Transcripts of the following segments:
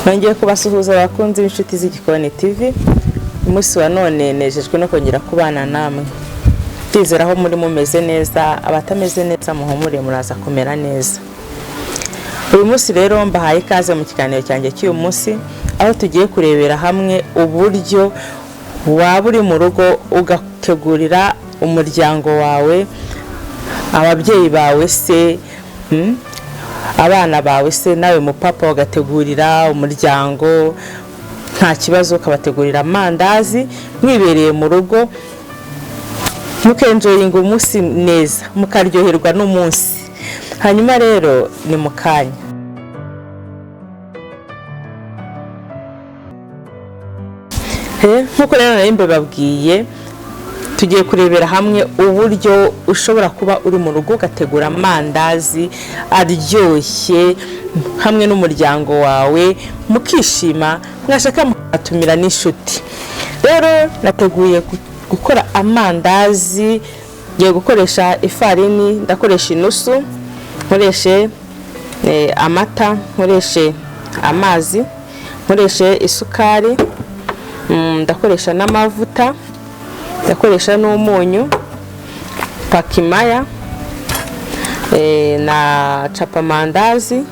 Nongeye kubasuhuza abakunzi b'inshuti z'Igikoni TV. Umunsi wa none nejejwe no kongera kubana namwe. Ndizera aho muri mumeze neza, abatameze neza muhumure muraza kumera neza. Uyu munsi rero mbahaye ikaze mu kiganiro cyanjye cy'uyu munsi, aho tugiye kurebera hamwe uburyo waba uri mu rugo ugategurira umuryango wawe, ababyeyi bawe se, abana bawe se, nawe mupapa ugategurira umuryango nta kibazo, ukabategurira amandazi mwibereye mu rugo, mukenjoyinga umunsi neza, mukaryoherwa n'umunsi. Hanyuma rero ni mukanya. Nkuko rero nari mbabwiye, tugiye kurebera hamwe uburyo ushobora kuba uri mu rugo ugategura amandazi aryoshye hamwe n'umuryango wawe, mukishima, mwashaka mukatumira n'inshuti. Rero nateguye gukora amandazi, ngiye gukoresha ifarini, ndakoresha inusu, nkoreshe amata, nkoreshe amazi, nkoreshe isukari, ndakoresha n'amavuta, ndakoresha n'umunyu, pakimaya na chapa mandazi,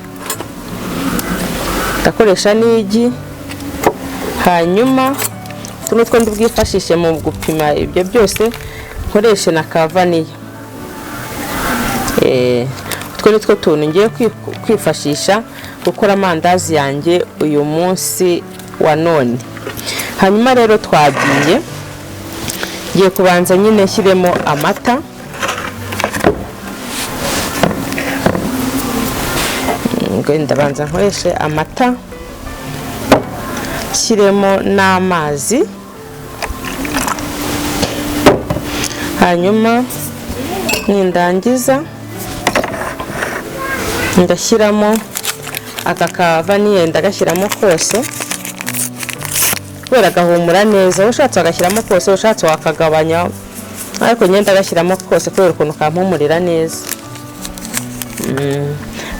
ndakoresha n'igi. Hanyuma tuno two ndubwifashishe mu gupima ibyo byose, nkoreshe na kavaniya. Utwo nitwo tuntu ngiye kwifashisha gukora amandazi yanjye uyu munsi wa none. Hanyuma rero twagiye, ngiye kubanza nyine nshyiremo amata, ndabanza nkoreshe amata, nshyiremo n'amazi, hanyuma nindangiza ndashyiramo aka kavaniye, ndagashyiramo kose kubera gahumura neza. Ushatse agashyiramo kose, ushatse wakagabanya, ariko nyenda gashyiramo kose kubera ukuntu kampumurira neza.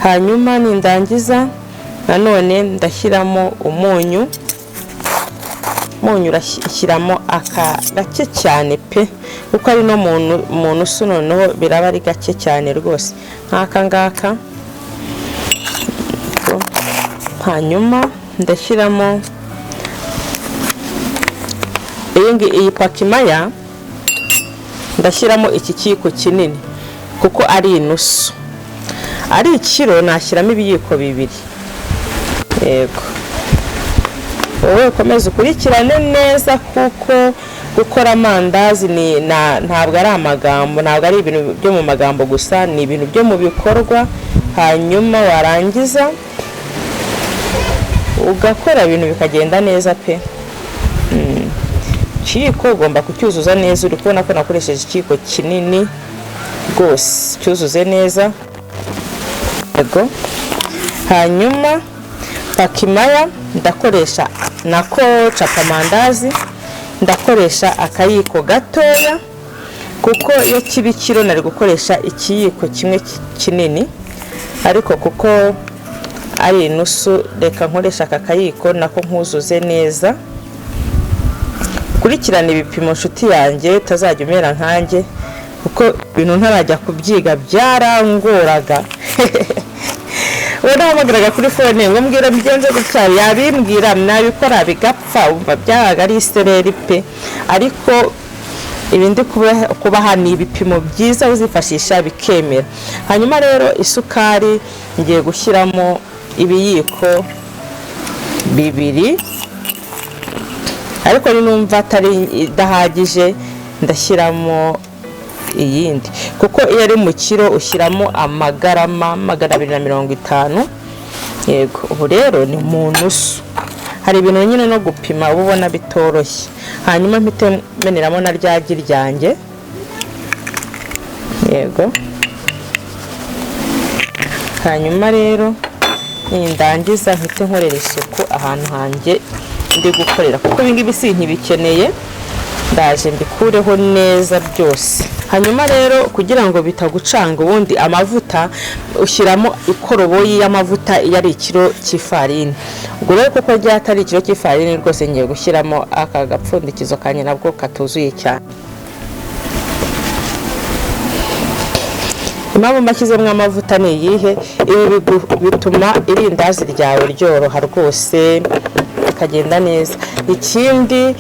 Hanyuma nindangiza nanone ndashyiramo umunyu. Umunyu urashyiramo aka gake cyane pe, kuko ari no muntu usu noneho biraba ari gake cyane rwose nk'aka ngaka. Hanyuma ndashyiramo iyi pakimaya, ndashyiramo iki kiyiko kinini kuko ari inusu. Ari ikiro nashyiramo ibiyiko bibiri. Yego, wowe komeza ukurikirane neza, kuko gukora amandazi ntabwo ari amagambo, ntabwo ari ibintu byo mu magambo gusa, ni ibintu byo mu bikorwa. Hanyuma warangiza ugakora ibintu bikagenda neza pe. Ikiyiko ugomba kucyuzuza neza. Uri kubona ko nakoresheje ikiyiko kinini rwose, cyuzuze neza. Yego, hanyuma pakimaya ndakoresha nako chapa mandazi, ndakoresha akayiko gatoya, kuko iyo kibi kiro nari gukoresha ikiyiko kimwe kinini, ariko kuko ari inusu reka nkoresha aka kayiko nako nkuzuze neza. Kurikirana ibipimo nshuti yanjye, utazajya umera nkanjye, kuko ibintu ntarajya kubyiga byarangoraga. Warahamagaraga kuri fone ngo mbwira bigenze gutya, yabimbwira nabikora bigapfa, umva byabaga ari isereri pe. Ariko ibindi kubaha ni ibipimo byiza uzifashisha bikemera. Hanyuma rero isukari ngiye gushyiramo ibiyiko bibiri, ariko ninumva atari idahagije ndashyiramo iyindi, kuko iyo ari mu kiro ushyiramo amagarama 250. Yego, ubu rero ni mu nusu. Hari ibintu nyine no gupima uba ubona bitoroshye. Hanyuma mpite meneramo na ryagi ryanjye. Yego, hanyuma rero nindangiza mpite nkorera isuku ahantu hanjye ndi gukorera, kuko ibingibi si ntibikeneye, ndaje mbikureho neza byose. hanyuma rero kugira ngo bitagucanga ubundi amavuta ushyiramo ikoroboyi y'amavuta yari ikiro cy'ifarini. Ubwo rero kuko ryatari ikiro cy'ifarini rwose ngiye gushyiramo aka gapfundikizo kanye nabwo katuzuye cyane. Impamvu mbashyizemo amavuta ni iyihe? Ibi bituma irindazi ryawe ryoroha rwose akagenda neza. Ikindi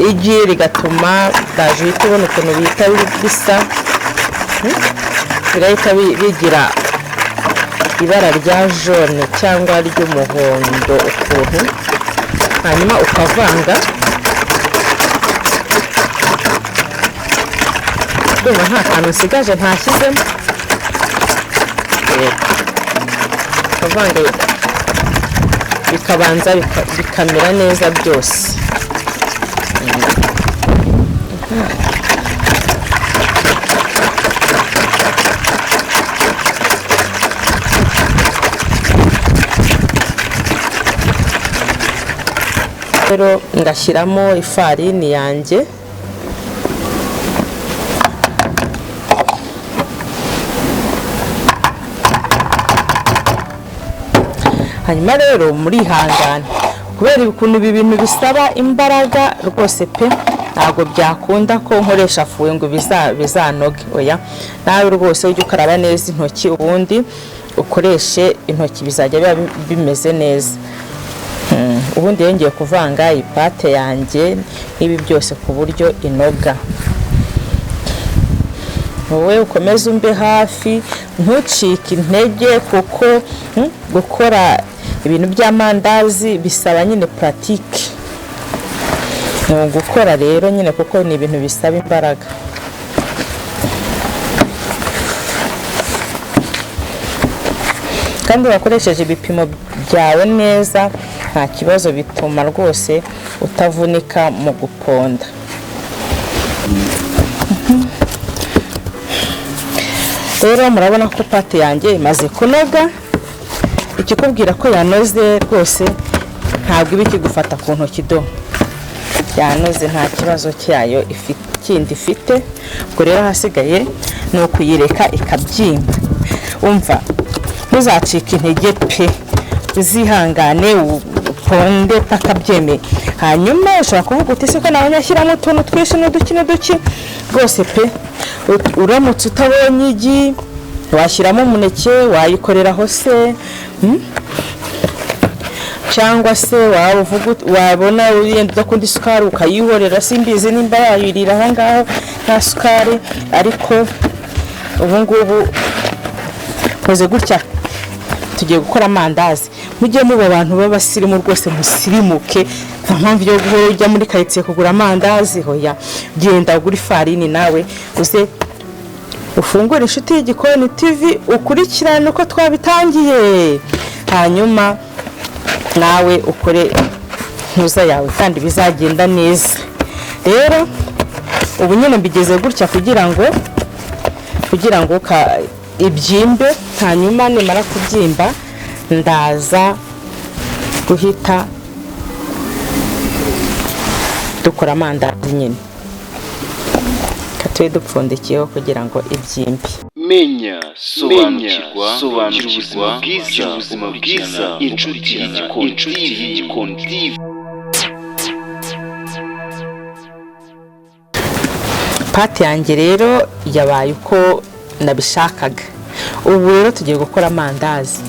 igi rigatuma daje tubona ukuntu bita bisa birahita bigira ibara rya jaune cyangwa ry'umuhondo ukuntu, hanyuma ukavanga. Ndumva nta kantu nsigaje ntashyizemo, ukavanga bikabanza bikamera neza byose. Rero ngashyiramo ifarini yanjye, hanyuma rero muri hangana kubera ukuntu ibi bintu bisaba imbaraga rwose pe, ntabwo byakunda ko nkoresha fuwe ngo bizanoge. Oya, nawe rwose ujye ukaraba neza intoki ubundi ukoreshe intoki, bizajya biba bimeze neza. Ubundi yongeye kuvanga ipate yanjye n'ibi byose ku buryo inoga. Wowe ukomeze umbe hafi ntucike intege, kuko gukora ibintu by'amandazi bisaba nyine pratique. Gukora rero nyine kuko ni ibintu bisaba imbaraga. Kandi wakoresheje ibipimo byawe neza nta kibazo, bituma rwose utavunika mu guponda. Rero murabona ko pate yanjye imaze kunoga. Ikikubwira ko yanoze rwose ntabwo ibi kigufata ku ntoki do, yanoze nta kibazo cyayo kindi ifite. Ubwo rero hasigaye ni ukuyireka ikabyimba. Umva, ntuzacike intege pe, uzihangane uponde paka byemeye. Hanyuma ushobora kuvuga uti se ko nawe nyashyiramo utuntu twinshi n'uduki rwose pe, uramutse utabonye igi washyiramo umuneke wayikoreraho se, cyangwa se wabona yenda udakunda isukari ukayihorera. Simbizi nimba yayirira aho ngaho nta sukari, ariko ubu ngubu koze gutya tugiye gukora amandazi. Mujye muba abantu b'abasirimu rwose, musirimuke. Nta mpamvu yo guhora ujya muri karitsiye kugura amandazi. Hoya, genda ugura ifarini nawe uze ufungure Inshuti y'Igikoni TV, ukurikirane uko twabitangiye, hanyuma nawe ukore ntuza yawe kandi bizagenda neza. Rero ubu nyine mbigeze gutya kugira ngo ibyimbe, hanyuma nimara kubyimba ndaza guhita dukora amandazi nyine. Katuye dupfundikiyeho kugira ngo ibyimbe. Menya, sobanukirwa ubuzima bwiza, Inshuti y'Igikoni TV. Pate yanjye rero yabaye uko nabishakaga. Ubu rero tugiye gukora amandazi.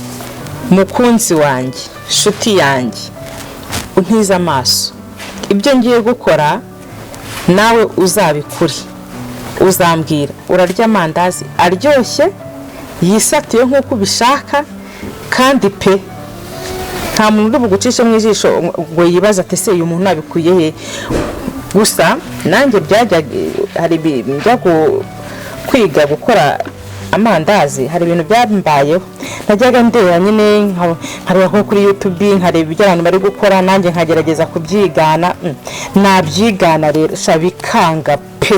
Mukunzi wanjye, Inshuti yanjye, untiza amaso. Ibyo ngiye gukora nawe uzabikuri, uzambwira urarya amandazi aryoshye yisatiye nk'uko ubishaka, kandi pe nta muntu uri bugucishe mu ijisho ngo yibaza ati se uyu muntu nabikuye he. Gusa nanjye hari bijya kwiga gukora amandazi, hari ibintu byambayeho najyaga ndeba nyine nkareba nko kuri YouTube, nkareba ibyo abantu bari gukora, nanjye nkagerageza kubyigana. Nabyigana rero bikanga pe,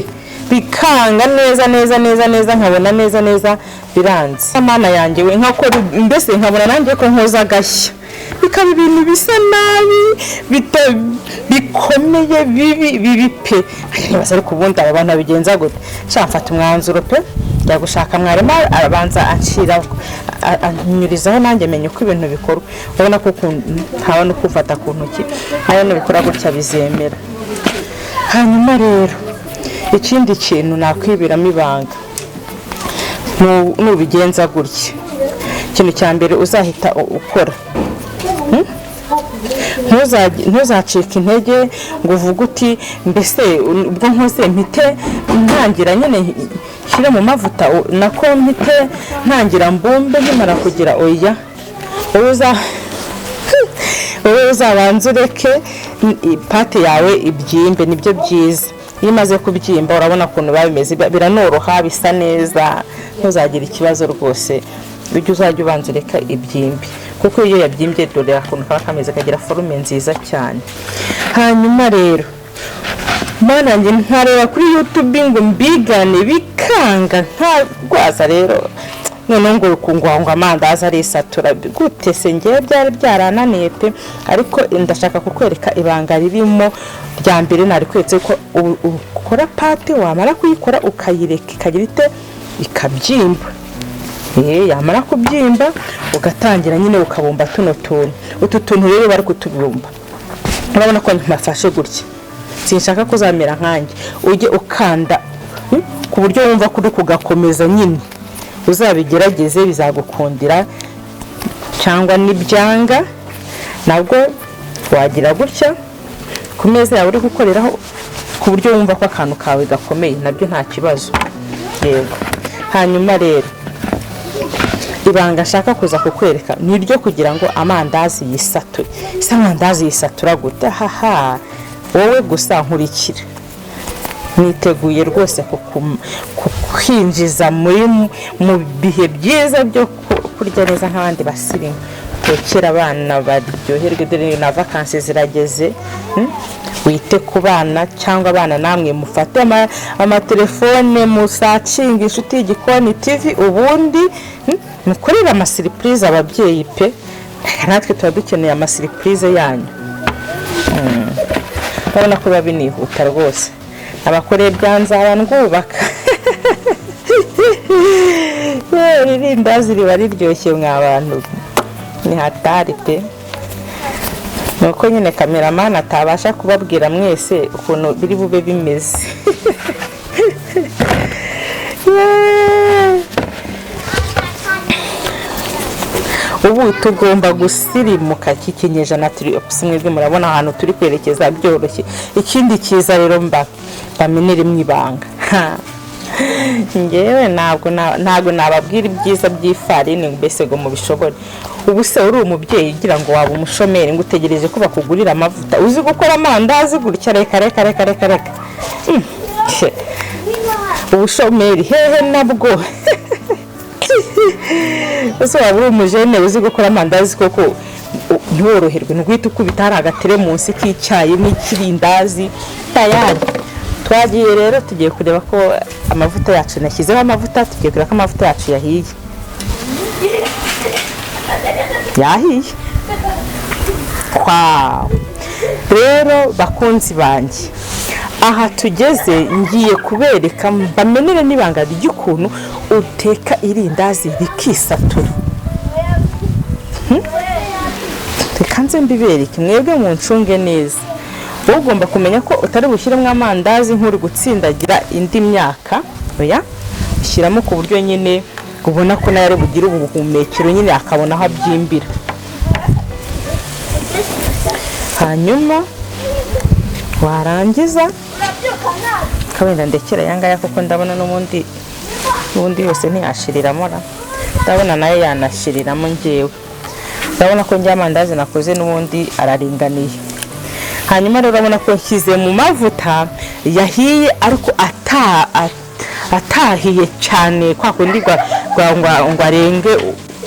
bikanga neza nkabona neza biranze. Amana yanjye we nkakora mbese nkabona nanjye ko nkoza agashya. bikaba ibintu bisa nabi bikomeye bibi pe. Nibaza ariko ubundi aba bantu bigenza gute? Mfata umwanzuro pe njya gushaka mwarimu arabanza anshira anyurizaho nanjye menye uko ibintu bikorwa. Urabona ko ntabona uko ufata ku ntoki aya nibikora gutya bizemera. Hanyuma rero ikindi kintu nakwibiramo ibanga nubigenza gutya, ikintu cya mbere uzahita ukora ntuzacika intege ngo uvuge uti mbese ubwo nkoze mpite ntangira nyine shyire mu mavuta nako mpite ntangira mbumbe nkimara kugira oya. Wowe uzabanza ureke pate yawe ibyimbe, nibyo byiza. Iyo imaze kubyimba urabona ukuntu babimeze biranoroha bisa neza, ntuzagira ikibazo rwose. Ujye uzajya ubanza ureka ibyimbi kuko iyo yabyimbye dore akuntu kaba kameze kagira forume nziza cyane. Hanyuma rero mana njye ntareba kuri YouTube ngo mbigane bikanga ntarwaza rero none ngo kungwangwa amandazi ari satura gute se ngiye byari byarananiye pe. Ariko ndashaka kukwereka ibanga ririmo rya mbere nari kwetse ko ukora pate wamara kuyikora ukayireka ikagira ite ikabyimba. Yamara kubyimba ugatangira nyine ukabumba tuno tuntu. Utu tuntu rero bari kutubumba urabona ko mpafashe gutya, sinshaka kuzamera nkanjye. Ujye ukanda ku buryo wumva kuri kugakomeza nyine, uzabigerageze bizagukundira. Cyangwa nibyanga nabwo wagira gutya ku meza yawe uri gukoreraho ku buryo wumva ko akantu kawe gakomeye, nabyo nta kibazo. Yego. Hanyuma rero ibanga nshaka kuza kukwereka ni ryo kugira ngo amandazi yisature. Amandazi yisatura gute? Wowe gusa nkurikira, niteguye rwose kukwinjiza mu bihe byiza byo kurya neza nk'abandi basirimu. Tekera abana baryoherwe, dore na vacances zirageze. Wite ku bana cyangwa abana namwe mufate amatelefone musacinga Inshuti Yigikoni TV, ubundi mukorera amasiripurize ababyeyi pe. Natwe tuba dukeneye amasiripurize yanyu. Urabona ko babinihuta rwose. Abakoreye byanzara ngubaka. Irindazi riba riryoshye mw'abantu, ni hatari pe. Nuko nyine cameraman atabasha kubabwira mwese ukuntu biri bube bimeze. Ubu tugomba gusirimuka kikinyejana turi mwebwe murabona ahantu turi kwerekeza byoroshye. Ikindi kiza rero bamenere mwibanga. Ngewe ntabwo nababwira ibyiza by'ifarini mbese ngo mubishobore. Ubu se uri umubyeyi ugira ngo waba umushomeri ngo utegereje ko bakugurira amavuta uzi gukora amandazi gutya? Reka. Ubushomeri hehe nabwo. Ese waba uri umujene uzi gukora amandazi koko ntworoherwe ntugwite ukubita hari agateremunsi k'icyayi n'ikirindazi tayari. Twagiye rero tugiye kureba ko amavuta yacu nashyizeho amavuta, tugiye kureba ko amavuta yacu yahiye. Rero bakunzi banjye, aha tugeze ngiye kubereka bamenere n'ibanga ry'ukuntu uteka irindazi rikisatura. Reka nze mbibereke mwebwe mu ncunge neza. Ugomba kumenya ko utari bushyiremo amandazi nk'uri gutsindagira indi myaka, oya ushyiramo ku buryo nyine ubona ko nayo ari bugira ubuhumekero nyine akabona aho abyimbira. Hanyuma warangiza kabenda ndekera yangaya kuko ndabona n'ubundi yose ntiyashiriramo. Ndabona nayo yanashiriramo ngewe. Ndabona ko njye amandazi nakoze n'ubundi araringaniye. Hanyuma rero urabona ko nshyize mu mavuta yahiye ariko atahiye cyane kwa kundi ngo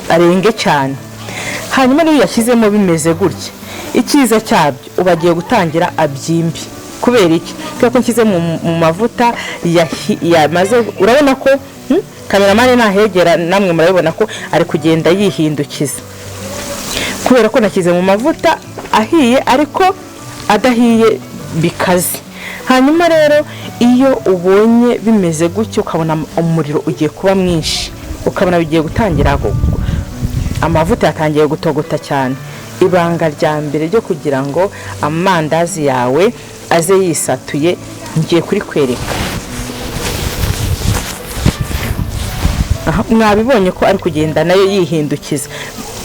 arenge cyane. Hanyuma rero yashyizemo bimeze gutya, icyiza cyabyo ubagiye gutangira abyimbi. Kubera iki? Kuko nshyize mu mavuta yamaze. Urabona ko cameraman nahegera namwe murabibona ko ari kugenda yihindukiza kubera ko nakize mu mavuta ahiye ariko adahiye bikaze. Hanyuma rero iyo ubonye bimeze gutyo ukabona umuriro ugiye kuba mwinshi, ukabona bigiye gutangira amavuta yatangiye gutogota cyane, ibanga rya mbere ryo kugira ngo amandazi yawe aze yisatuye ngiye kuri kwereka. Mwabibonye ko ari kugenda nayo yihindukiza.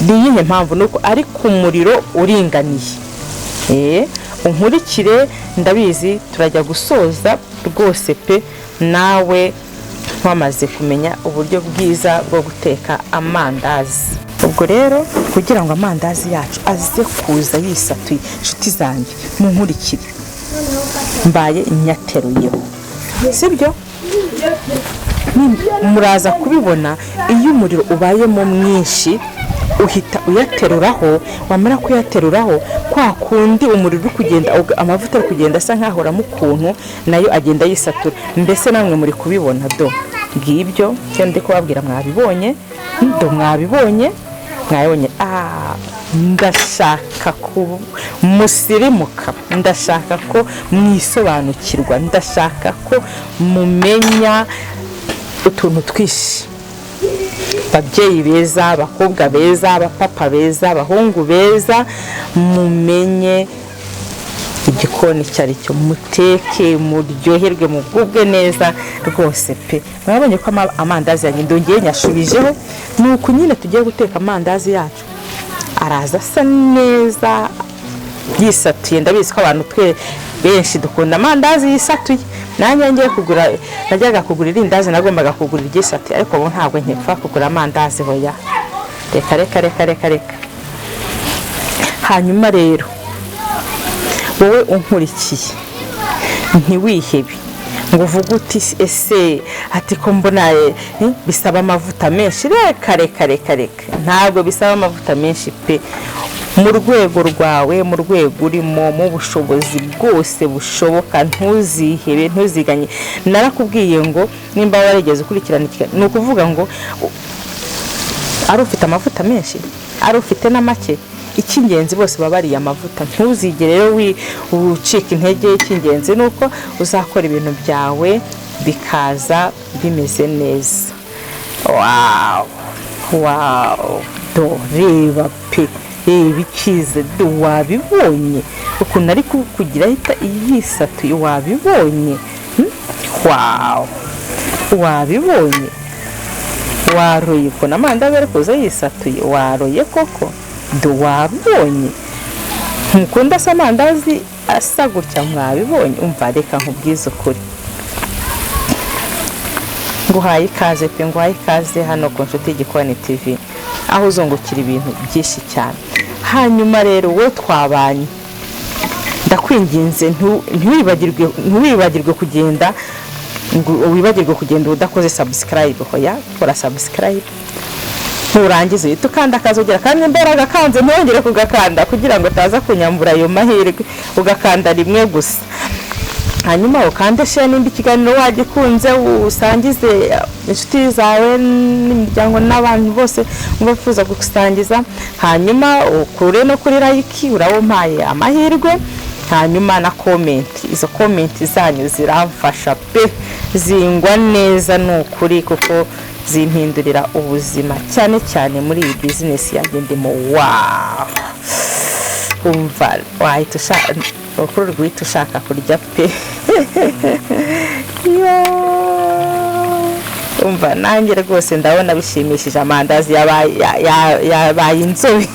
Niyihe mpamvu? Nuko ari ku muriro uringaniye. Unkurikire, ndabizi turajya gusoza rwose pe, nawe twamaze kumenya uburyo bwiza bwo guteka amandazi. Ubwo rero kugira ngo amandazi yacu aze kuza yisatuye, inshuti zanjye munkurikire, mbaye nyateruyeho, sibyo? Muraza kubibona iyo umuriro ubayemo mwinshi uhita uyateruraho, wamara kuyateruraho kwa kundi umuriro uri kugenda, amavuta ari kugenda asa nk'ahoramo ukuntu, nayo agenda yisatura. Mbese namwe muri kubibona do ngibyo cyo ndi kubabwira. Mwabibonye do, mwabibonye. Ndashaka ko musirimuka, ndashaka ko mwisobanukirwa, ndashaka ko mumenya utuntu twishi. Babyeyi beza, abakobwa beza, abapapa beza, abahungu beza, mumenye igikoni cyari cyo, muteke muryoherwe, mugubwe neza rwose pe. Mwabonye ko amandazi yanjye ndongeye nyashubijeho, nuko nyine tugiye guteka amandazi yacu araza asa neza yisatuye. Ndabizi ko abantu twe benshi dukunda amandazi yisatuye. Nanjye ngiye kugura, najyaga kugura irindazi, nagombaga kugura igisatuye, ariko ubu ntabwo nkipfa kugura amandazi hoya. Reka. Hanyuma rero wowe unkurikiye ntiwihebe ngo uvuge uti ese ati ko mbona bisaba amavuta menshi. Reka, ntabwo bisaba amavuta menshi pe. Mu rwego rwawe, mu rwego urimo, mu bushobozi bwose bushoboka, ntuzihebe, ntuziganye. Narakubwiye ngo nimba warigeze ukurikirana iki, ni ukuvuga ngo ari ufite amavuta menshi, ari ufite na make, icy'ingenzi bose babariye amavuta. Ntuzigere rero ucika intege. Icy'ingenzi nuko uzakora ibintu byawe bikaza bimeze neza. Wow, do reba pe, bikize do, wabibonye ukuntu ari kugira hita yisatuye? Wabibonye? Wow, wabibonye? Waroye ko amandazi ari kuza yisatuye? Waroye koko do, wabibonye? Mukunda se amandazi asa gutya? Mwabibonye? Umva reka nkubwize ukuri. Nguhaye ikaze pe, nguhaye ikaze hano ku Inshuti Igikoni TV, aho uzungukira ibintu byinshi cyane. Hanyuma rero we twabanye, ndakwinginze ntiwibagirwe kugenda, wibagirwe kugenda udakoze subscribe. Hoya, kora subscribe, nurangize uhita ukanda akazogera, kandi imbaraga kanze ntongere kugakanda kugira ngo utaza kunyambura ayo mahirwe, ugakanda rimwe gusa. Hanyuma ukande share n'indi kiganiro wagikunze, usangize inshuti zawe n'imiryango n'abantu bose mubafuza gusangiza. Hanyuma ukure no kuri like, urawompaye amahirwe. Hanyuma na comment, izo comment zanyu ziramfasha pe, zingwa neza n'ukuri, kuko zimpindurira ubuzima, cyane cyane muri iyi business yanjye ndimo. Wow, umva wahita ushaka ukuri rwita ushaka kurya pe. Umva nanjye rwose ndabona bishimishije. Amandazi yabaye inzobe.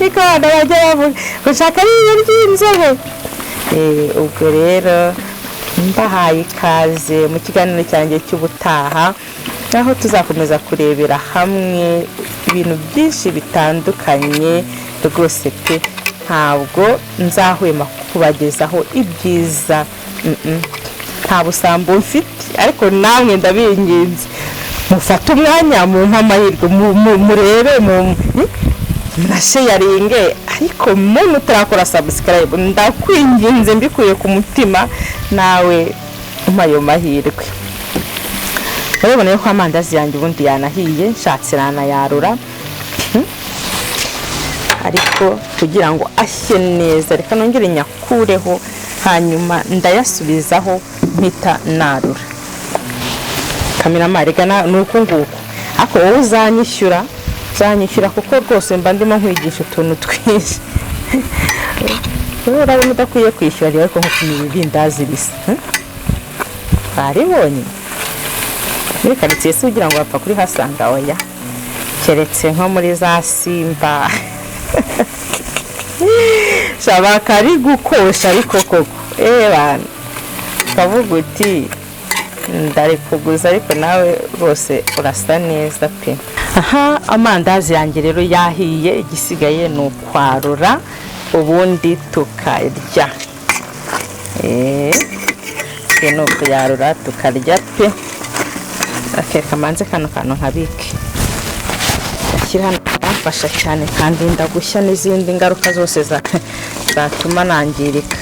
Niko ndabajya bavuga ushaka ry'inzobe. Ubwo rero mbahaye ikaze mu kiganiro cyanjye cy'ubutaha, aho tuzakomeza kurebera hamwe ibintu byinshi bitandukanye rwose pe. Ntabwo nzahwema kubagezaho ibyiza, nta busambo mfite, ariko namwe ndabinginze mufate umwanya mu amahirwe murebe murasharinge, ariko muntu turakora subscribe, ndakwinginze mbikuye ku mutima, nawe umpaye mahirwe. Urabona ko amandazi yanjye ubundi yanahiye, nshatse ranayarura. ariko kugira ngo ashye neza reka nongere nyakureho hanyuma ndayasubizaho mpita narura. Kameramani reka nuko nguko ako wowe uzanyishyura kuko rwose mba ndimo nkwigisha utuntu twinshi. Urabona udakwiye kwishyura rero ariko nko kumibindazi bisa baribonye muri karitsiye se ugira ngo bapfa kuri hasanga oya keretse nko muri za Simba shaba kari gukosha ariko koko bana kavuga uti ndari kuguza ariko nawe rwose urasa neza pe. Aha amandazi yanjye rero yahiye igisigaye ni ukwarura ubundi tukarya. No kuyarura tukarya pe. Akeka manze kano kantu nkabike ashyira hano bamfasha cyane kandi ndagushya n'izindi ngaruka zose zatuma nangirika.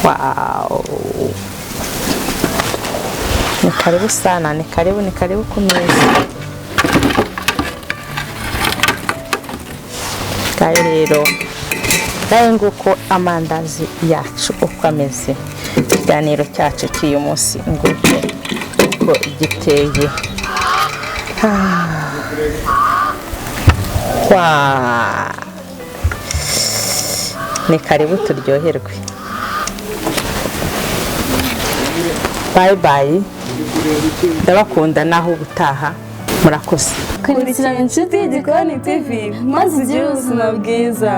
Wow, ni karibu sana, ni karibu ku meza. Kaya rero nawe nguko amandazi yacu uko ameze. Ikiganiro cyacu cy'uyu munsi nguko uko giteye. Ni karibu turyoherwe. Bye bye. Ndabakunda naho ubutaha. Murakoze. Kurikirana Inshuti Igikoni TV maze ugire ubuzima bwiza.